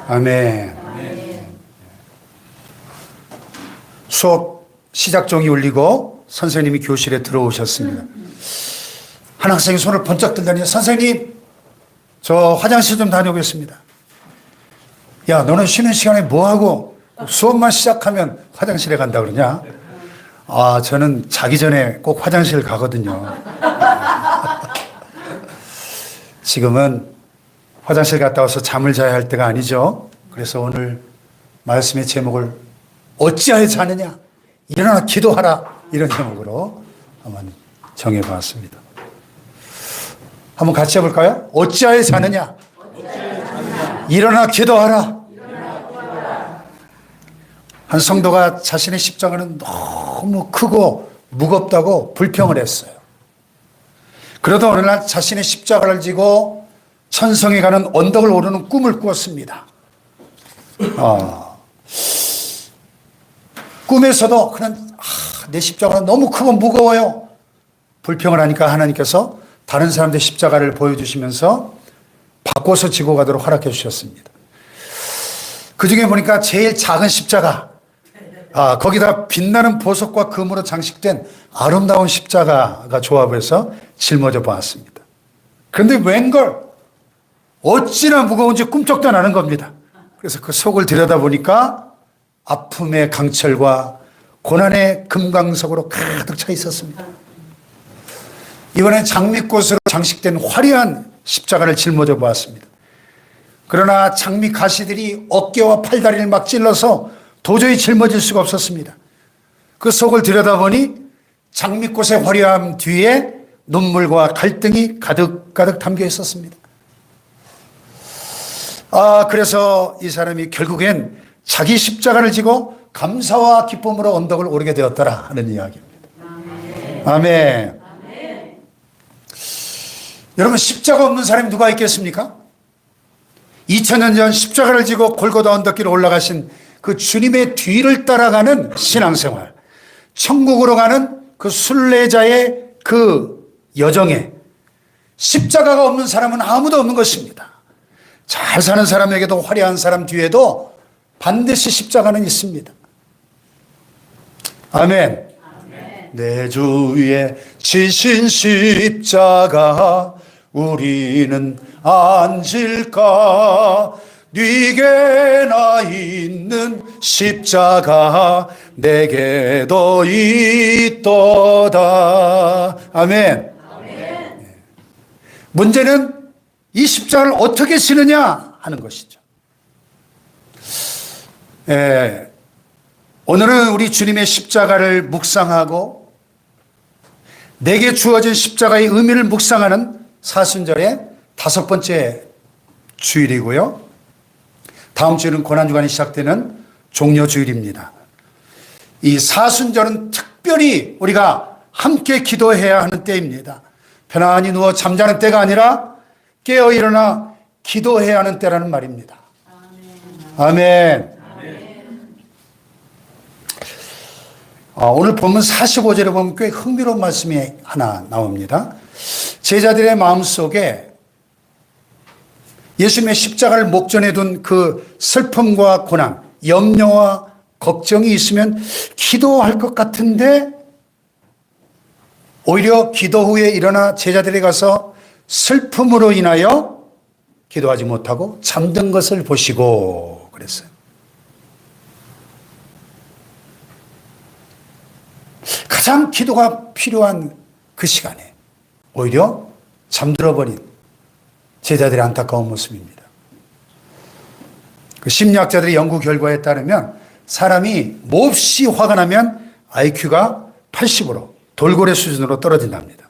아멘. 수업 시작종이 울리고 선생님이 교실에 들어오셨습니다. 한 학생이 손을 번쩍 들더니 선생님, 저 화장실 좀 다녀오겠습니다. 야, 너는 쉬는 시간에 뭐하고 수업만 시작하면 화장실에 간다 그러냐? 아, 저는 자기 전에 꼭 화장실 가거든요. 지금은 화장실 갔다 와서 잠을 자야 할 때가 아니죠. 그래서 오늘 말씀의 제목을 어찌하여 자느냐? 일어나 기도하라. 이런 제목으로 한번 정해봤습니다. 한번 같이 해볼까요? 어찌하여 자느냐? 일어나 기도하라. 한 성도가 자신의 십자가는 너무 크고 무겁다고 불평을 했어요. 그러다 어느 날 자신의 십자가를 지고 천성에 가는 언덕을 오르는 꿈을 꾸었습니다. 꿈에서도 그냥 내 십자가는 너무 크고 무거워요. 불평을 하니까 하나님께서 다른 사람들의 십자가를 보여주시면서 바꿔서 지고 가도록 허락해 주셨습니다. 그 중에 보니까 제일 작은 십자가, 거기다 빛나는 보석과 금으로 장식된 아름다운 십자가가 조합해서 짊어져 보았습니다. 그런데 웬걸 어찌나 무거운지 꿈쩍도 안 하는 겁니다. 그래서 그 속을 들여다보니까 아픔의 강철과 고난의 금강석으로 가득 차 있었습니다. 이번엔 장미꽃으로 장식된 화려한 십자가를 짊어져 보았습니다. 그러나 장미 가시들이 어깨와 팔다리를 막 찔러서 도저히 짊어질 수가 없었습니다. 그 속을 들여다보니 장미꽃의 화려함 뒤에 눈물과 갈등이 가득가득 담겨 있었습니다. 그래서 이 사람이 결국엔 자기 십자가를 지고 감사와 기쁨으로 언덕을 오르게 되었더라 하는 이야기입니다. 아멘. 여러분, 십자가 없는 사람이 누가 있겠습니까? 2000년 전 십자가를 지고 골고다 언덕길을 올라가신 그 주님의 뒤를 따라가는 신앙생활, 천국으로 가는 그 순례자의 그 여정에 십자가가 없는 사람은 아무도 없는 것입니다. 잘 사는 사람에게도 화려한 사람 뒤에도 반드시 십자가는 있습니다. 아멘. 내 주위에 지신 십자가 우리는 안 질까? 네게나 있는 십자가 내게도 있도다. 아멘. 문제는 이 십자가를 어떻게 지느냐 하는 것이죠. 오늘은 우리 주님의 십자가를 묵상하고 내게 주어진 십자가의 의미를 묵상하는 사순절의 5번째 주일이고요. 다음 주일은 고난주간이 시작되는 종려주일입니다. 이 사순절은 특별히 우리가 함께 기도해야 하는 때입니다. 편안히 누워 잠자는 때가 아니라 깨어 일어나 기도해야 하는 때라는 말입니다. 아멘. 오늘 본문 45절에 보면 꽤 흥미로운 말씀이 하나 나옵니다. 제자들의 마음속에 예수님의 십자가를 목전에 둔 그 슬픔과 고난, 염려와 걱정이 있으면 기도할 것 같은데 오히려 기도 후에 일어나 제자들이 가서 슬픔으로 인하여 기도하지 못하고 잠든 것을 보시고 그랬어요. 가장 기도가 필요한 그 시간에 오히려 잠들어버린 제자들의 안타까운 모습입니다. 그 심리학자들의 연구 결과에 따르면 사람이 몹시 화가 나면 IQ가 80으로 돌고래 수준으로 떨어진답니다.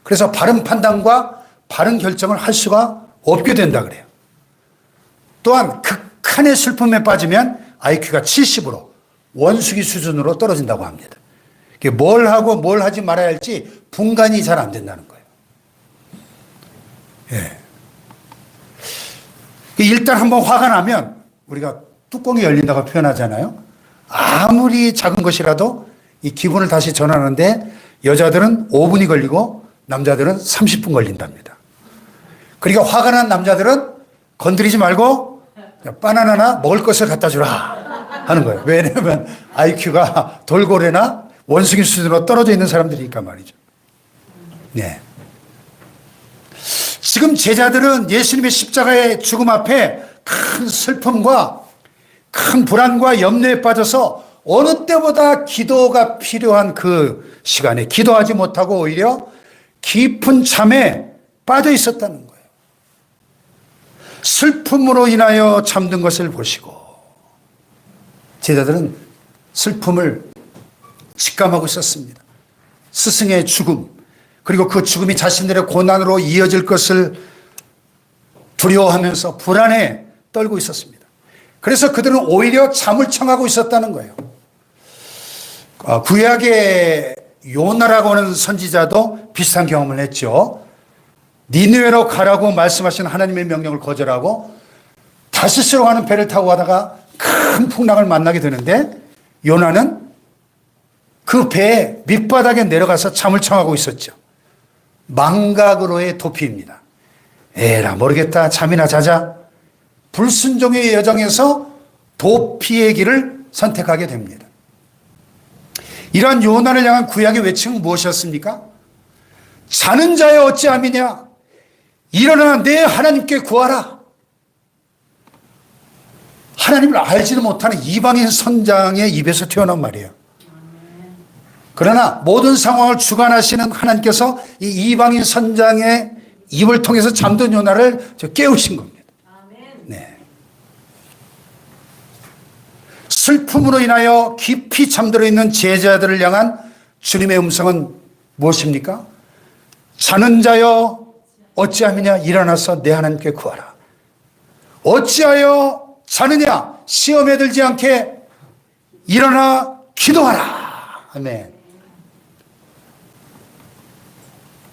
그래서 바른 판단과 바른 결정을 할 수가 없게 된다 그래요. 또한 극한의 슬픔에 빠지면 IQ가 70으로 원숭이 수준으로 떨어진다고 합니다. 뭘 하고 뭘 하지 말아야 할지 분간이 잘 안 된다는 거예요. 일단 한번 화가 나면 우리가 뚜껑이 열린다고 표현하잖아요. 아무리 작은 것이라도 이 기분을 다시 전하는데 여자들은 5분이 걸리고 남자들은 30분 걸린답니다. 그러니까 화가 난 남자들은 건드리지 말고 바나나나 먹을 것을 갖다 주라 하는 거예요. 왜냐하면 IQ가 돌고래나 원숭이 수준으로 떨어져 있는 사람들이니까 말이죠. 네. 지금 제자들은 예수님의 십자가의 죽음 앞에 큰 슬픔과 큰 불안과 염려에 빠져서 어느 때보다 기도가 필요한 그 시간에 기도하지 못하고 오히려 깊은 잠에 빠져 있었다는 거예요. 슬픔으로 인하여 잠든 것을 보시고 제자들은 슬픔을 직감하고 있었습니다. 스승의 죽음, 그리고 그 죽음이 자신들의 고난으로 이어질 것을 두려워하면서 불안에 떨고 있었습니다. 그래서 그들은 오히려 잠을 청하고 있었다는 거예요. 구약의 요나라고 하는 선지자도 비슷한 경험을 했죠. 니느웨로 가라고 말씀하신 하나님의 명령을 거절하고 다시스로 가는 배를 타고 가다가 큰 풍랑을 만나게 되는데 요나는 그 배의 밑바닥에 내려가서 잠을 청하고 있었죠. 망각으로의 도피입니다. 에라 모르겠다, 잠이나 자자. 불순종의 여정에서 도피의 길을 선택하게 됩니다. 이러한 요나를 향한 구약의 외침은 무엇이었습니까? 자는 자여 어찌함이냐, 일어나 내 하나님께 구하라. 하나님을 알지도 못하는 이방인 선장의 입에서 튀어나온 말이에요. 그러나 모든 상황을 주관하시는 하나님께서 이 이방인 선장의 입을 통해서 잠든 요나를 깨우신 겁니다. 네. 슬픔으로 인하여 깊이 잠들어 있는 제자들을 향한 주님의 음성은 무엇입니까? 자는 자여 어찌함이냐, 일어나서 내 하나님께 구하라. 어찌하여 자느냐, 시험에 들지 않게 일어나 기도하라. 아멘.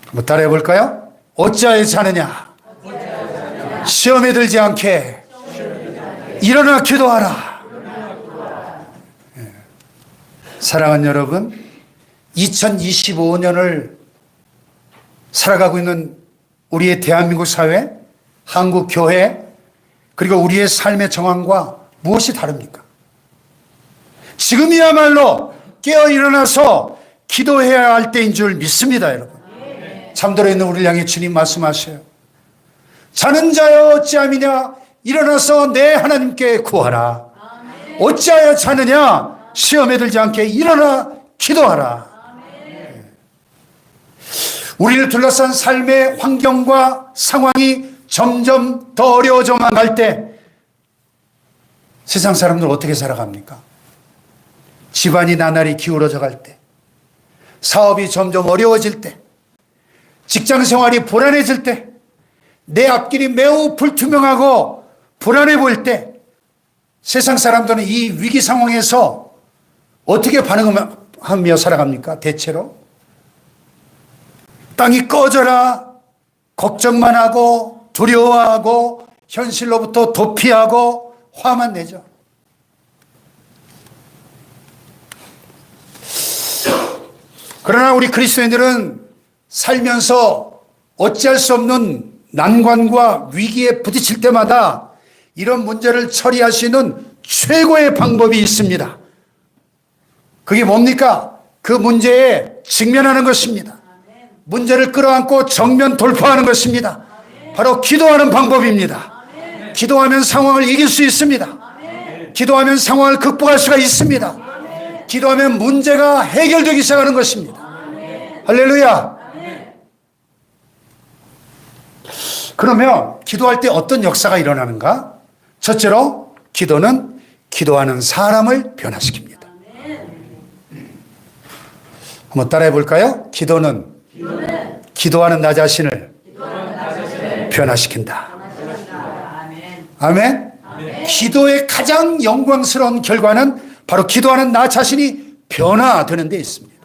한번 따라해 볼까요? 어찌하여 자느냐, 시험에 들지 않게 일어나 기도하라. 사랑하는 여러분, 2025년을 살아가고 있는 우리의 대한민국 사회, 한국 교회, 그리고 우리의 삶의 정황과 무엇이 다릅니까? 지금이야말로 깨어 일어나서 기도해야 할 때인 줄 믿습니다, 여러분. 잠들어 있는 우리를 향해 주님 말씀하셔요. 자는 자여 어찌함이냐, 일어나서 내 하나님께 구하라. 어찌하여 자느냐, 시험에 들지 않게 일어나 기도하라. 우리를 둘러싼 삶의 환경과 상황이 점점 더 어려워져만 갈 때 세상 사람들 어떻게 살아갑니까? 집안이 나날이 기울어져 갈 때, 사업이 점점 어려워질 때, 직장 생활이 불안해질 때, 내 앞길이 매우 불투명하고 불안해 보일 때 세상 사람들은 이 위기 상황에서 어떻게 반응하며 살아갑니까? 대체로 땅이 꺼져라 걱정만 하고 두려워하고 현실로부터 도피하고 화만 내죠. 그러나 우리 그리스도인들은 살면서 어찌할 수 없는 난관과 위기에 부딪힐 때마다 이런 문제를 처리할 수 있는 최고의 방법이 있습니다. 그게 뭡니까? 그 문제에 직면하는 것입니다. 문제를 끌어안고 정면 돌파하는 것입니다. 바로 기도하는 방법입니다. 기도하면 상황을 이길 수 있습니다. 기도하면 상황을 극복할 수가 있습니다. 기도하면 문제가 해결되기 시작하는 것입니다. 할렐루야. 그러면 기도할 때 어떤 역사가 일어나는가? 첫째로 기도는 기도하는 사람을 변화시킵니다. 한번 따라해 볼까요? 기도는 기도하는 나 자신을 변화시킨다. 아멘. 기도의 가장 영광스러운 결과는 바로 기도하는 나 자신이 변화되는 데 있습니다.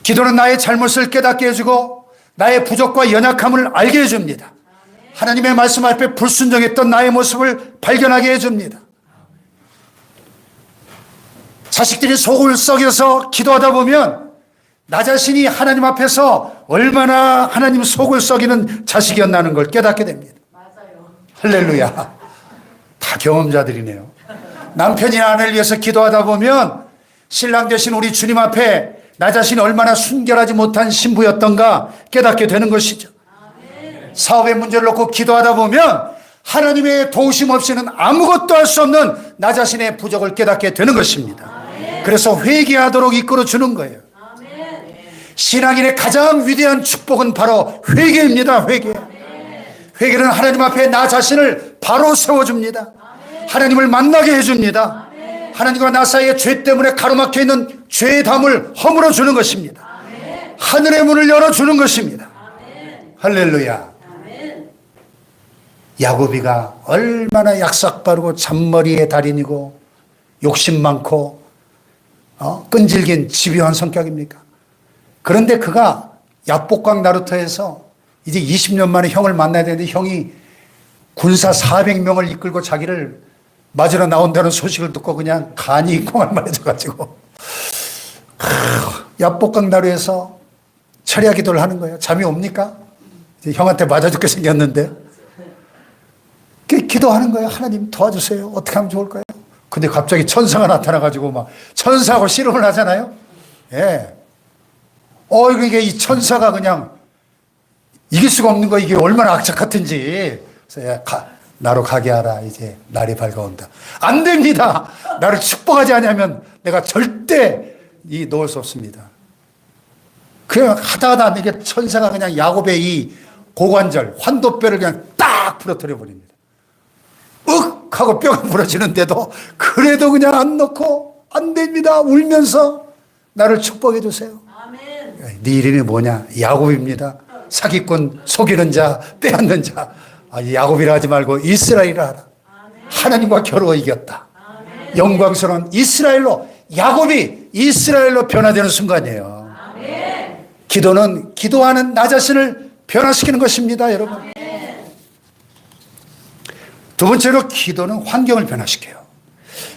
기도는 나의 잘못을 깨닫게 해주고 나의 부족과 연약함을 알게 해줍니다. 하나님의 말씀 앞에 불순종했던 나의 모습을 발견하게 해줍니다. 자식들이 속을 썩여서 기도하다 보면 나 자신이 하나님 앞에서 얼마나 하나님 속을 썩이는 자식이었나는 걸 깨닫게 됩니다. 할렐루야. 다 경험자들이네요. 남편이 아내를 위해서 기도하다 보면 신랑 되신 우리 주님 앞에 나 자신이 얼마나 순결하지 못한 신부였던가 깨닫게 되는 것이죠. 사업의 문제를 놓고 기도하다 보면 하나님의 도우심 없이는 아무것도 할 수 없는 나 자신의 부족을 깨닫게 되는 것입니다. 그래서 회개하도록 이끌어 주는 거예요. 신앙인의 가장 위대한 축복은 바로 회개입니다. 회개. 회개는 하나님 앞에 나 자신을 바로 세워줍니다. 하나님을 만나게 해줍니다. 하나님과 나 사이에 죄 때문에 가로막혀 있는 죄의 담을 허물어 주는 것입니다. 하늘의 문을 열어주는 것입니다. 할렐루야. 야곱이가 얼마나 약삭빠르고 잔머리의 달인이고 욕심 많고 끈질긴 집요한 성격입니까? 그런데 그가 야복강 나루터에서 이제 20년 만에 형을 만나야 되는데 형이 군사 400명을 이끌고 자기를 맞으러 나온다는 소식을 듣고 그냥 간이 콩알만해져가지고 야복강 나루에서 철야 기도를 하는 거예요. 잠이 옵니까? 이제 형한테 맞아 죽게 생겼는데 기도하는 거예요. 하나님 도와주세요. 어떻게 하면 좋을까요? 근데 갑자기 천사가 나타나가지고 막 천사하고 씨름을 하잖아요. 예. 이게 이 천사가 그냥 이길 수가 없는 거 이게 얼마나 악착 같은지. 그래서 나로 가게 하라. 이제 날이 밝아온다. 안 됩니다. 나를 축복하지 않으면 내가 절대 놓을 수 없습니다. 그냥 하다 이게 천사가 그냥 야곱의 이 고관절, 환도뼈를 그냥 딱 부러뜨려 버립니다. 윽! 하고 뼈가 부러지는데도 그래도 그냥 안 넣고 안 됩니다. 울면서 나를 축복해 주세요. 아멘. 네 이름이 뭐냐? 야곱입니다. 사기꾼, 속이는 자, 빼앗는 자. 야곱이라 하지 말고 이스라엘이라 하라. 아멘. 하나님과 겨루어 이겼다. 아멘. 영광스러운 이스라엘로, 야곱이 이스라엘로 변화되는 순간이에요. 아멘. 기도는 기도하는 나 자신을 변화시키는 것입니다, 여러분. 아멘. 두 번째로 기도는 환경을 변화시켜요.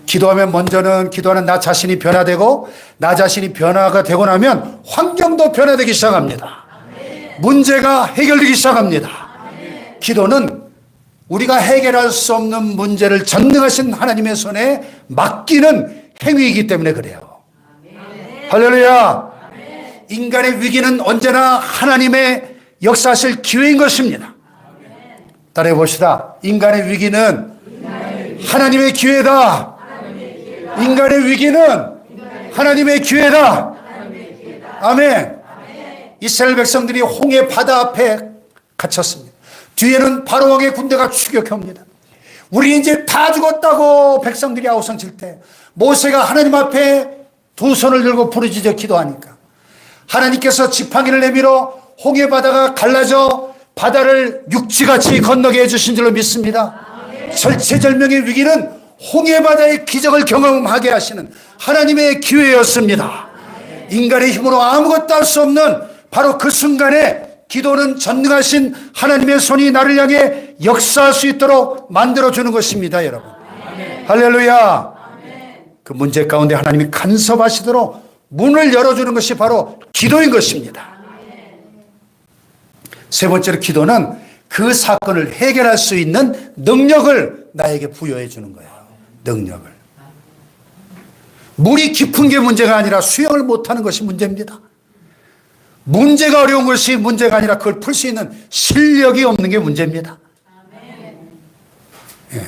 기도하면 먼저는 기도하는 나 자신이 변화되고 나 자신이 변화가 되고 나면 환경도 변화되기 시작합니다. 문제가 해결되기 시작합니다. 기도는 우리가 해결할 수 없는 문제를 전능하신 하나님의 손에 맡기는 행위이기 때문에 그래요. 할렐루야. 인간의 위기는 언제나 하나님의 역사하실 기회인 것입니다. 따라해 봅시다. 인간의 위기는 하나님의 기회다. 인간의 위기는 하나님의 기회다. 아멘. 이스라엘 백성들이 홍해 바다 앞에 갇혔습니다. 뒤에는 바로 왕의 군대가 추격해 옵니다. 우리 이제 다 죽었다고 백성들이 아우성칠 때 모세가 하나님 앞에 두 손을 들고 부르짖어 기도하니까 하나님께서 지팡이를 내밀어 홍해 바다가 갈라져 바다를 육지같이 건너게 해주신 줄로 믿습니다. 절체절명의 위기는 홍해 바다의 기적을 경험하게 하시는 하나님의 기회였습니다. 인간의 힘으로 아무것도 할 수 없는 바로 그 순간에 기도는 전능하신 하나님의 손이 나를 향해 역사할 수 있도록 만들어주는 것입니다, 여러분. 할렐루야. 그 문제 가운데 하나님이 간섭하시도록 문을 열어주는 것이 바로 기도인 것입니다. 세 번째로 기도는 그 사건을 해결할 수 있는 능력을 나에게 부여해 주는 거예요. 능력을. 물이 깊은 게 문제가 아니라 수영을 못하는 것이 문제입니다. 문제가 어려운 것이 문제가 아니라 그걸 풀 수 있는 실력이 없는 게 문제입니다. 예.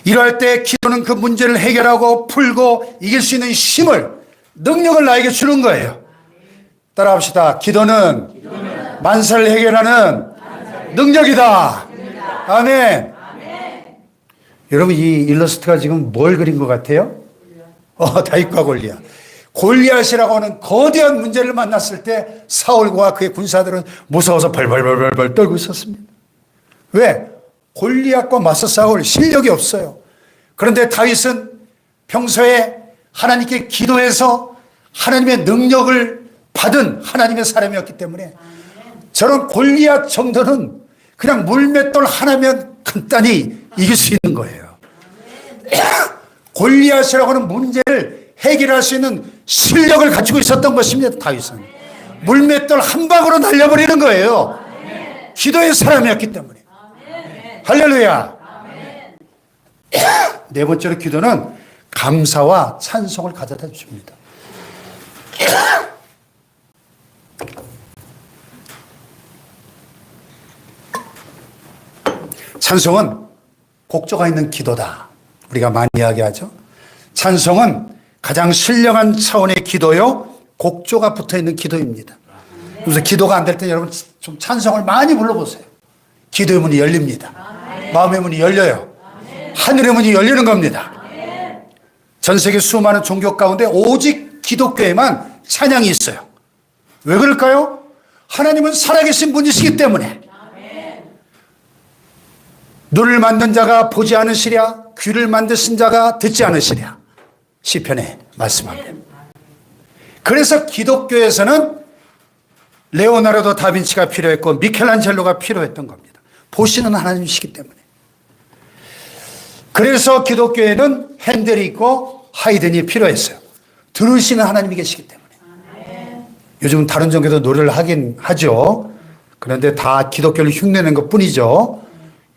이럴 때 기도는 그 문제를 해결하고 풀고 이길 수 있는 힘을, 능력을 나에게 주는 거예요. 따라합시다. 기도는 만사를 해결하는 능력이다. 아멘. 여러분, 이 일러스트가 지금 뭘 그린 것 같아요? 다윗과 골리앗. 골리앗이라고 하는 거대한 문제를 만났을 때 사울과 그의 군사들은 무서워서 벌벌벌벌 떨고 있었습니다. 왜? 골리앗과 맞서 싸울 실력이 없어요. 그런데 다윗은 평소에 하나님께 기도해서 하나님의 능력을 받은 하나님의 사람이었기 때문에 저런 골리앗 정도는 그냥 물맷돌 하나면 간단히 이길 수 있는 거예요. 골리앗이라고 하는 문제를 해결할 수 있는 실력을 가지고 있었던 것입니다. 다윗은 물맷돌 한 방으로 날려버리는 거예요. 기도의 사람이었기 때문에. 할렐루야. 네 번째로 기도는 감사와 찬송을 가져다 줍니다. 찬송은 곡조가 있는 기도다. 우리가 많이 이야기하죠. 찬송은 가장 신령한 차원의 기도요, 곡조가 붙어 있는 기도입니다. 그래서 기도가 안 될 때 여러분 좀 찬송을 많이 불러보세요. 기도의 문이 열립니다. 마음의 문이 열려요. 하늘의 문이 열리는 겁니다. 전 세계 수많은 종교 가운데 오직 기독교에만 찬양이 있어요. 왜 그럴까요? 하나님은 살아계신 분이시기 때문에. 눈을 만든 자가 보지 않으시랴, 귀를 만드신 자가 듣지 않으시랴. 시편에 말씀합니다. 그래서 기독교에서는 레오나르도 다빈치가 필요했고 미켈란젤로가 필요했던 겁니다. 보시는 하나님이시기 때문에. 그래서 기독교에는 핸델이 있고 하이든이 필요했어요. 들으시는 하나님이 계시기 때문에. 요즘은 다른 종교도 노래를 하긴 하죠. 그런데 다 기독교를 흉내낸 것 뿐이죠.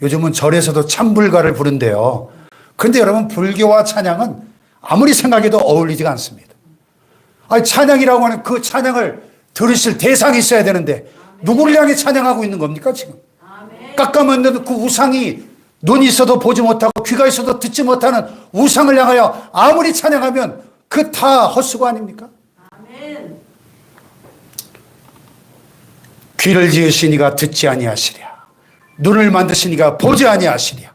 요즘은 절에서도 찬불가를 부른대요. 그런데 여러분, 불교와 찬양은 아무리 생각해도 어울리지가 않습니다. 아니, 찬양이라고 하는 그 찬양을 들으실 대상이 있어야 되는데 누구를 향해 찬양하고 있는 겁니까 지금? 깎아만든 그 우상이 눈이 있어도 보지 못하고 귀가 있어도 듣지 못하는 우상을 향하여 아무리 찬양하면 그 다 헛수고 아닙니까? 귀를 지으시니가 듣지 아니하시랴, 눈을 만드시니가 보지 아니하시랴.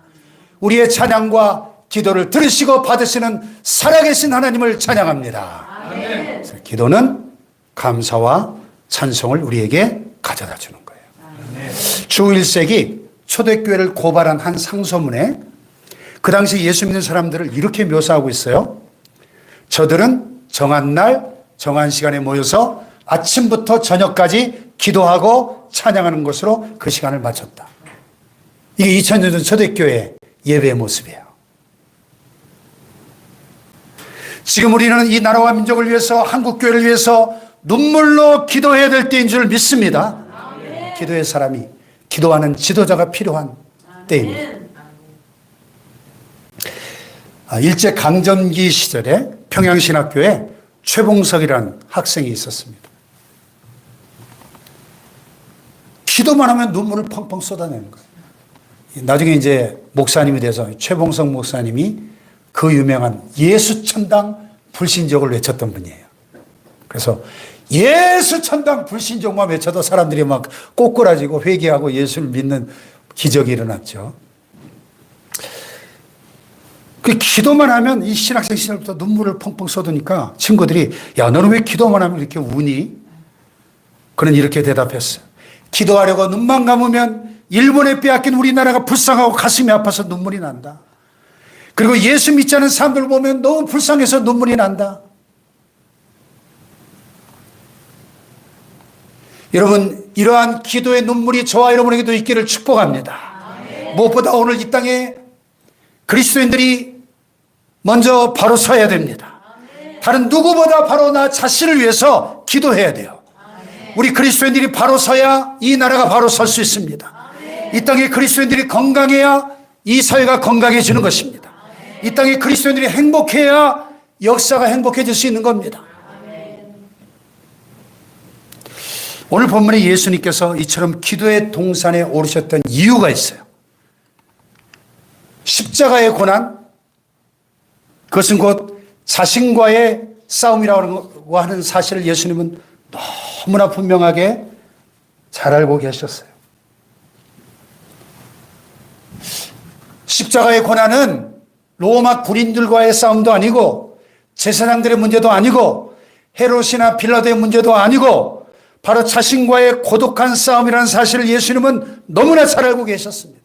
우리의 찬양과 기도를 들으시고 받으시는 살아계신 하나님을 찬양합니다. 그래서 기도는 감사와 찬송을 우리에게 가져다 주는 거예요. 주 1세기 초대교회를 고발한 한 상소문에 그 당시 예수 믿는 사람들을 이렇게 묘사하고 있어요. 저들은 정한 날, 정한 시간에 모여서 아침부터 저녁까지 기도하고 찬양하는 것으로 그 시간을 마쳤다. 이게 2000년 전 초대교회 예배의 모습이에요. 지금 우리는 이 나라와 민족을 위해서, 한국교회를 위해서 눈물로 기도해야 될 때인 줄 믿습니다. 기도의 사람이, 기도하는 지도자가 필요한 때입니다. 일제강점기 시절에 평양신학교에 최봉석이라는 학생이 있었습니다. 기도만 하면 눈물을 펑펑 쏟아내는 거예요. 나중에 이제 목사님이 돼서 최봉석 목사님이 그 유명한 예수천당 불신족을 외쳤던 분이에요. 그래서 예수천당 불신족만 외쳐도 사람들이 막 꼬꾸라지고 회개하고 예수를 믿는 기적이 일어났죠. 그 기도만 하면 이 신학생 시절부터 눈물을 펑펑 쏟으니까 친구들이, 야, 너는 왜 기도만 하면 이렇게 우니? 그는 이렇게 대답했어요. 기도하려고 눈만 감으면 일본에 빼앗긴 우리나라가 불쌍하고 가슴이 아파서 눈물이 난다. 그리고 예수 믿지 않은 사람들 보면 너무 불쌍해서 눈물이 난다. 여러분, 이러한 기도의 눈물이 저와 여러분에게도 있기를 축복합니다. 무엇보다 오늘 이 땅에 그리스도인들이 먼저 바로 서야 됩니다. 다른 누구보다 바로 나 자신을 위해서 기도해야 돼요. 우리 그리스도인들이 바로 서야 이 나라가 바로 설 수 있습니다. 이 땅에 그리스도인들이 건강해야 이 사회가 건강해지는 것입니다. 이 땅에 그리스도인들이 행복해야 역사가 행복해질 수 있는 겁니다. 오늘 본문에 예수님께서 이처럼 기도의 동산에 오르셨던 이유가 있어요. 십자가의 고난, 그것은 곧 자신과의 싸움이라고 하는 사실을 예수님은 너무나 분명하게 잘 알고 계셨어요. 십자가의 고난은 로마 군인들과의 싸움도 아니고 제사장들의 문제도 아니고 헤롯이나 빌라도의 문제도 아니고 바로 자신과의 고독한 싸움이라는 사실을 예수님은 너무나 잘 알고 계셨습니다.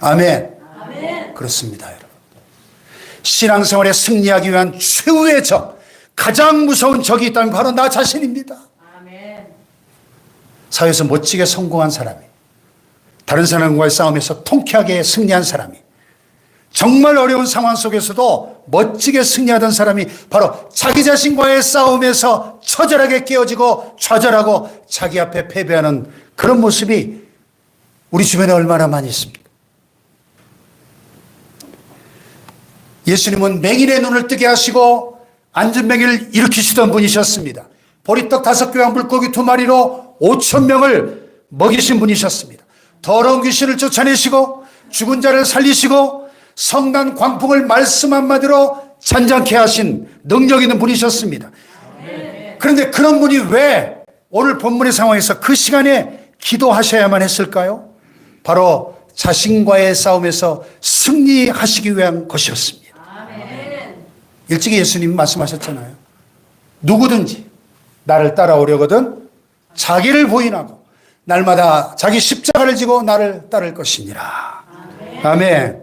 아멘. 아멘. 그렇습니다, 여러분. 신앙생활에 승리하기 위한 최후의 적, 가장 무서운 적이 있다면 바로 나 자신입니다. 아멘. 사회에서 멋지게 성공한 사람이, 다른 사람과의 싸움에서 통쾌하게 승리한 사람이, 정말 어려운 상황 속에서도 멋지게 승리하던 사람이 바로 자기 자신과의 싸움에서 처절하게 깨어지고 좌절하고 자기 앞에 패배하는 그런 모습이 우리 주변에 얼마나 많이 있습니까? 예수님은 맹인의 눈을 뜨게 하시고 앉은 맹인을 일으키시던 분이셨습니다. 보리떡 5개와 물고기 2마리로 5,000명을 먹이신 분이셨습니다. 더러운 귀신을 쫓아내시고 죽은 자를 살리시고 성난 광풍을 말씀 한마디로 잔잔케 하신 능력 있는 분이셨습니다. 그런데 그런 분이 왜 오늘 본문의 상황에서 그 시간에 기도하셔야만 했을까요? 바로 자신과의 싸움에서 승리하시기 위한 것이었습니다. 일찍이 예수님이 말씀하셨잖아요. 누구든지 나를 따라오려거든 자기를 부인하고 날마다 자기 십자가를 지고 나를 따를 것이니라. 아멘.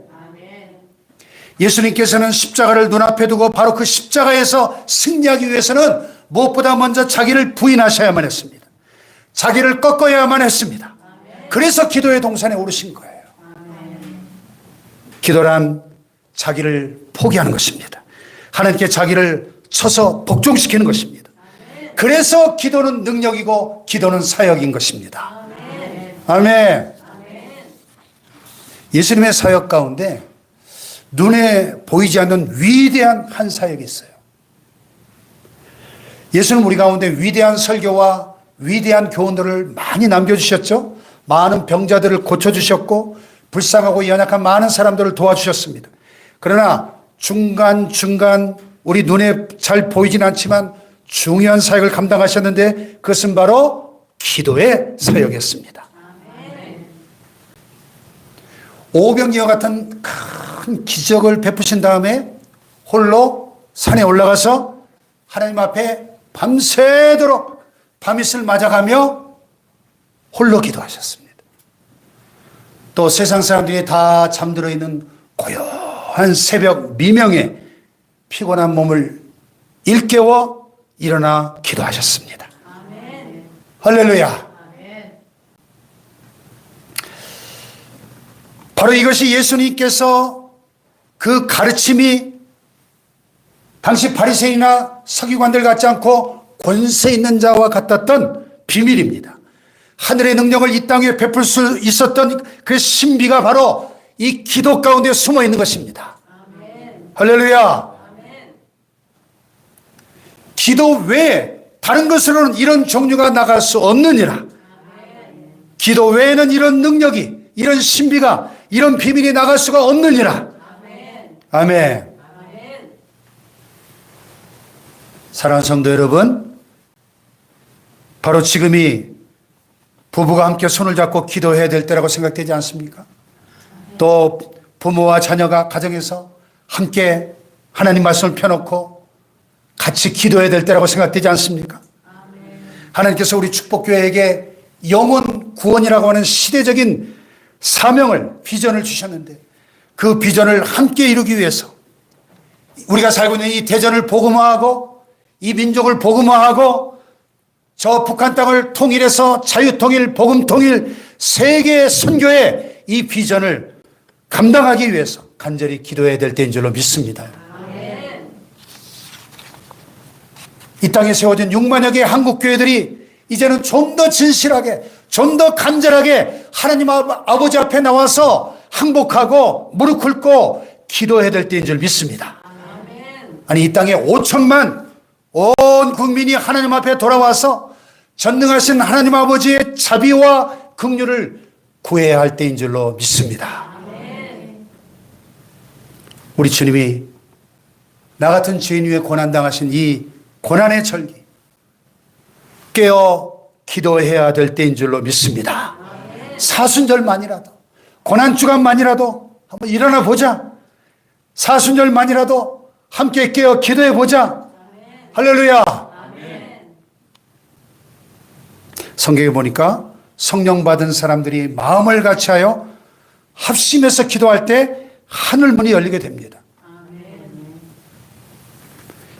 예수님께서는 십자가를 눈앞에 두고 바로 그 십자가에서 승리하기 위해서는 무엇보다 먼저 자기를 부인하셔야만 했습니다. 자기를 꺾어야만 했습니다. 그래서 기도의 동산에 오르신 거예요. 기도란 자기를 포기하는 것입니다. 하나님께 자기를 쳐서 복종시키는 것입니다. 그래서 기도는 능력이고 기도는 사역인 것입니다. 아멘. 예수님의 사역 가운데 눈에 보이지 않는 위대한 한 사역이 있어요. 예수는 우리 가운데 위대한 설교와 위대한 교훈들을 많이 남겨주셨죠. 많은 병자들을 고쳐주셨고 불쌍하고 연약한 많은 사람들을 도와주셨습니다. 그러나 중간중간 우리 눈에 잘 보이진 않지만 중요한 사역을 감당하셨는데 그것은 바로 기도의 사역이었습니다. 오병이어 같은 큰 기적을 베푸신 다음에 홀로 산에 올라가서 하나님 앞에 밤새도록 밤이슬 맞아가며 홀로 기도하셨습니다. 또 세상 사람들이 다 잠들어 있는 고요한 새벽 미명에 피곤한 몸을 일깨워 일어나 기도하셨습니다. 아멘. 할렐루야. 아멘. 바로 이것이 예수님께서 그 가르침이 당시 바리새인이나 서기관들 같지 않고 권세 있는 자와 같았던 비밀입니다. 하늘의 능력을 이 땅에 베풀 수 있었던 그 신비가 바로 이 기도 가운데 숨어 있는 것입니다. 아멘. 할렐루야. 아멘. 기도 외에 다른 것으로는 이런 종류가 나갈 수 없느니라. 아멘. 기도 외에는 이런 능력이, 이런 신비가, 이런 비밀이 나갈 수가 없느니라. 아멘. 아멘. 사랑하는 성도 여러분, 바로 지금이 부부가 함께 손을 잡고 기도해야 될 때라고 생각되지 않습니까? 또 부모와 자녀가 가정에서 함께 하나님 말씀을 펴놓고 같이 기도해야 될 때라고 생각되지 않습니까? 하나님께서 우리 축복교회에게 영혼 구원이라고 하는 시대적인 사명을, 비전을 주셨는데 그 비전을 함께 이루기 위해서 우리가 살고 있는 이 대전을 복음화하고 이 민족을 복음화하고 저 북한 땅을 통일해서 자유통일, 복음통일, 세계 선교의 이 비전을 감당하기 위해서 간절히 기도해야 될 때인 줄로 믿습니다. 아멘. 이 땅에 세워진 6만여 개의 한국교회들이 이제는 좀 더 진실하게, 좀 더 간절하게 하나님 아버지 앞에 나와서 항복하고 무릎 꿇고 기도해야 될 때인 줄 믿습니다. 아멘. 아니 이 땅에 5천만 온 국민이 하나님 앞에 돌아와서 전능하신 하나님 아버지의 자비와 긍휼을 구해야 할 때인 줄로 믿습니다. 아멘. 우리 주님이 나 같은 죄인 위에 고난당하신 이 고난의 절기 깨어 기도해야 될 때인 줄로 믿습니다. 아멘. 사순절만이라도 고난주간만이라도 한번 일어나 보자. 사순절만이라도 함께 깨어 기도해 보자. 할렐루야. 아멘. 성경에 보니까 성령 받은 사람들이 마음을 같이하여 합심해서 기도할 때 하늘문이 열리게 됩니다. 아멘.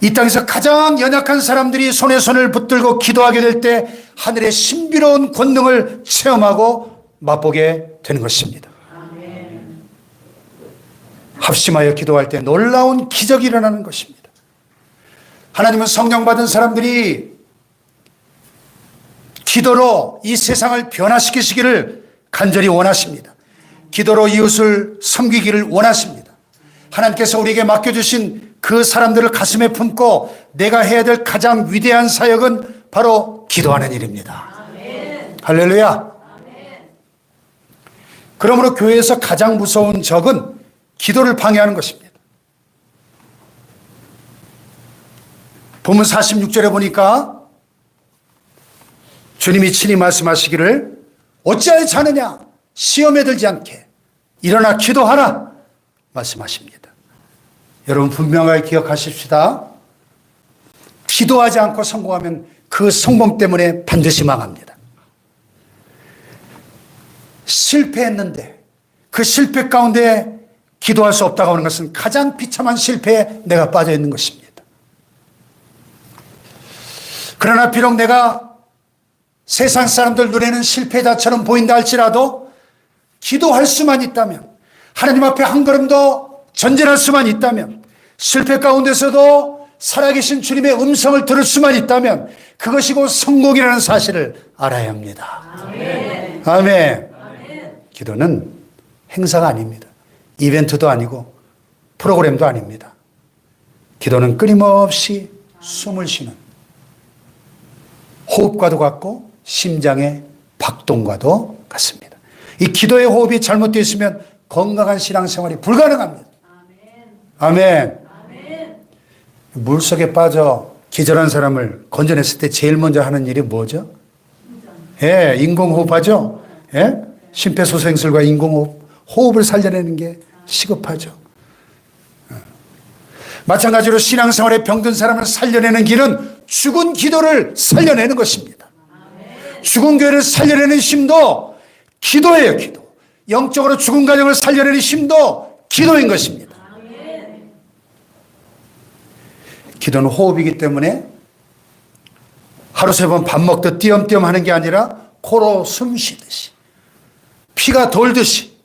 이 땅에서 가장 연약한 사람들이 손에 손을 붙들고 기도하게 될 때 하늘의 신비로운 권능을 체험하고 맛보게 되는 것입니다. 아멘. 합심하여 기도할 때 놀라운 기적이 일어나는 것입니다. 하나님은 성령 받은 사람들이 기도로 이 세상을 변화시키시기를 간절히 원하십니다. 기도로 이웃을 섬기기를 원하십니다. 하나님께서 우리에게 맡겨주신 그 사람들을 가슴에 품고 내가 해야 될 가장 위대한 사역은 바로 기도하는 일입니다. 아멘. 할렐루야. 아멘. 그러므로 교회에서 가장 무서운 적은 기도를 방해하는 것입니다. 본문 46절에 보니까 주님이 친히 말씀하시기를 어찌하여 자느냐 시험에 들지 않게 일어나 기도하라 말씀하십니다. 여러분 분명하게 기억하십시다. 기도하지 않고 성공하면 그 성공 때문에 반드시 망합니다. 실패했는데 그 실패 가운데 기도할 수 없다고 하는 것은 가장 비참한 실패에 내가 빠져 있는 것입니다. 그러나 비록 내가 세상 사람들 눈에는 실패자처럼 보인다 할지라도 기도할 수만 있다면, 하나님 앞에 한 걸음 더 전진할 수만 있다면, 실패 가운데서도 살아계신 주님의 음성을 들을 수만 있다면 그것이 곧 성공이라는 사실을 알아야 합니다. 아멘. 아멘. 아멘. 기도는 행사가 아닙니다. 이벤트도 아니고 프로그램도 아닙니다. 기도는 끊임없이 숨을 쉬는, 호흡과도 같고 심장의 박동과도 같습니다. 이 기도의 호흡이 잘못되어 있으면 건강한 신앙생활이 불가능합니다. 아멘. 아멘. 물속에 빠져 기절한 사람을 건져냈을 때 제일 먼저 하는 일이 뭐죠? 예, 인공호흡하죠. 예? 심폐소생술과 인공호흡, 호흡을 살려내는 게 시급하죠. 마찬가지로 신앙생활에 병든 사람을 살려내는 길은 죽은 기도를 살려내는 것입니다. 죽은 교회를 살려내는 힘도 기도예요, 기도. 영적으로 죽은 가정을 살려내는 힘도 기도인 것입니다. 기도는 호흡이기 때문에 하루 세 번 밥 먹듯 띄엄띄엄 하는 게 아니라 코로 숨 쉬듯이, 피가 돌듯이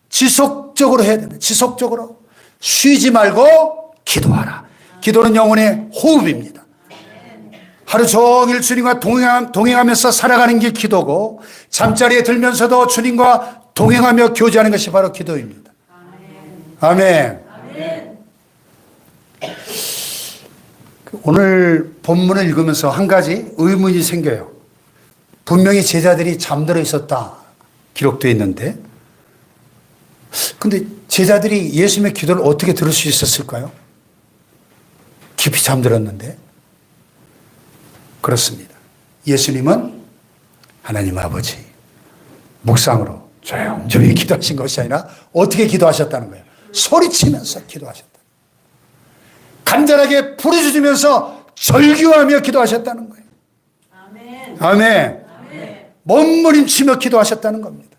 지속적으로 해야 되는, 지속적으로 쉬지 말고 기도하라. 기도는 영혼의 호흡입니다. 하루 종일 주님과 동행하면서 살아가는 게 기도고, 잠자리에 들면서도 주님과 동행하며 교제하는 것이 바로 기도입니다. 아멘. 아멘. 오늘 본문을 읽으면서 한 가지 의문이 생겨요. 분명히 제자들이 잠들어 있었다 기록되어 있는데, 근데 제자들이 예수님의 기도를 어떻게 들을 수 있었을까요? 깊이 잠들었는데. 그렇습니다. 예수님은 하나님 아버지 묵상으로 조용조용히 기도하신 것이 아니라 어떻게 기도하셨다는 거예요? 소리치면서 기도하셨다. 간절하게 부르짖으면서 절규하며 기도하셨다는 거예요. 아멘. 아멘. 아멘. 몸부림치며 기도하셨다는 겁니다.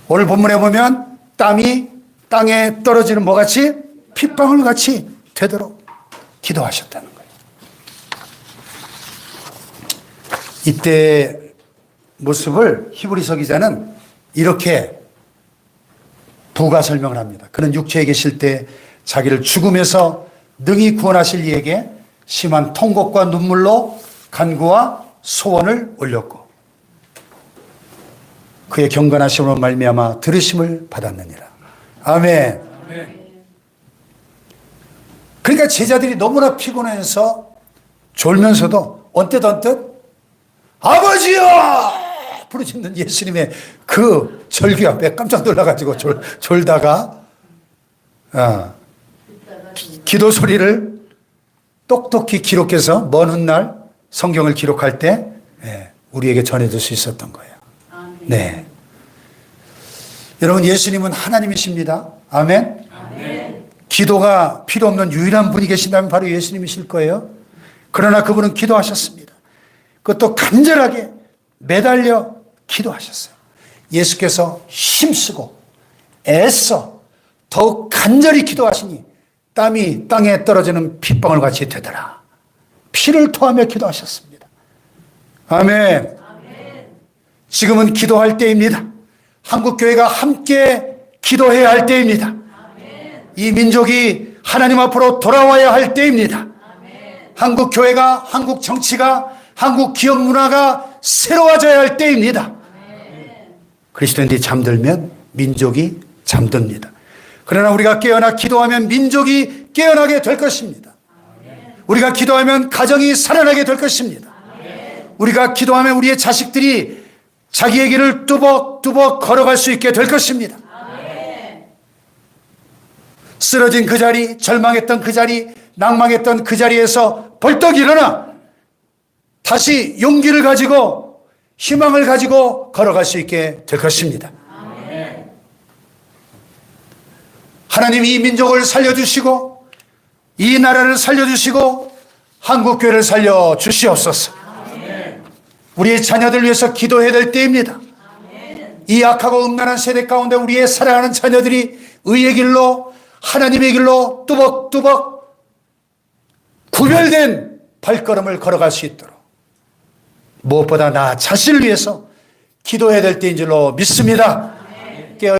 오늘 본문에 보면 땀이 땅에 떨어지는 뭐같이? 핏방울 같이 되도록 기도하셨다는 거예요. 이때 모습을 히브리서 기자는 이렇게 부가 설명을 합니다. 그는 육체에 계실 때 자기를 죽음에서 능히 구원하실 이에게 심한 통곡과 눈물로 간구와 소원을 올렸고, 그의 경건하심으로 말미암아 들으심을 받았느니라. 아멘. 그러니까 제자들이 너무나 피곤해서 졸면서도 언뜻 아버지여! 부르짖는 예수님의 그 절규 앞에 깜짝 놀라가지고 졸다가 기도 소리를 똑똑히 기록해서 먼 훗날 성경을 기록할 때 우리에게 전해줄 수 있었던 거예요. 네. 여러분, 예수님은 하나님이십니다. 아멘. 아멘. 기도가 필요 없는 유일한 분이 계신다면 바로 예수님이실 거예요. 그러나 그분은 기도하셨습니다. 그것도 간절하게 매달려 기도하셨어요. 예수께서 힘쓰고 애써 더욱 간절히 기도하시니 땀이 땅에 떨어지는 핏방울 같이 되더라. 피를 토하며 기도하셨습니다. 아멘. 지금은 기도할 때입니다. 한국교회가 함께 기도해야 할 때입니다. 이 민족이 하나님 앞으로 돌아와야 할 때입니다. 한국교회가, 한국 정치가, 한국 기업 문화가 새로워져야 할 때입니다. 그리스도인들이 잠들면 민족이 잠듭니다. 그러나 우리가 깨어나 기도하면 민족이 깨어나게 될 것입니다. 우리가 기도하면 가정이 살아나게 될 것입니다. 우리가 기도하면 우리의 자식들이 자기의 길을 뚜벅뚜벅 걸어갈 수 있게 될 것입니다. 쓰러진 그 자리, 절망했던 그 자리, 낭망했던 그 자리에서 벌떡 일어나 다시 용기를 가지고 희망을 가지고 걸어갈 수 있게 될 것입니다. 하나님이 이 민족을 살려주시고 이 나라를 살려주시고 한국교회를 살려주시옵소서. 우리의 자녀들 위해서 기도해야 될 때입니다. 이 악하고 음란한 세대 가운데 우리의 사랑하는 자녀들이 의의 길로 하나님의 길로 뚜벅뚜벅 구별된 발걸음을 걸어갈 수 있도록 무엇보다 나 자신을 위해서 기도해야 될 때인 줄로 믿습니다.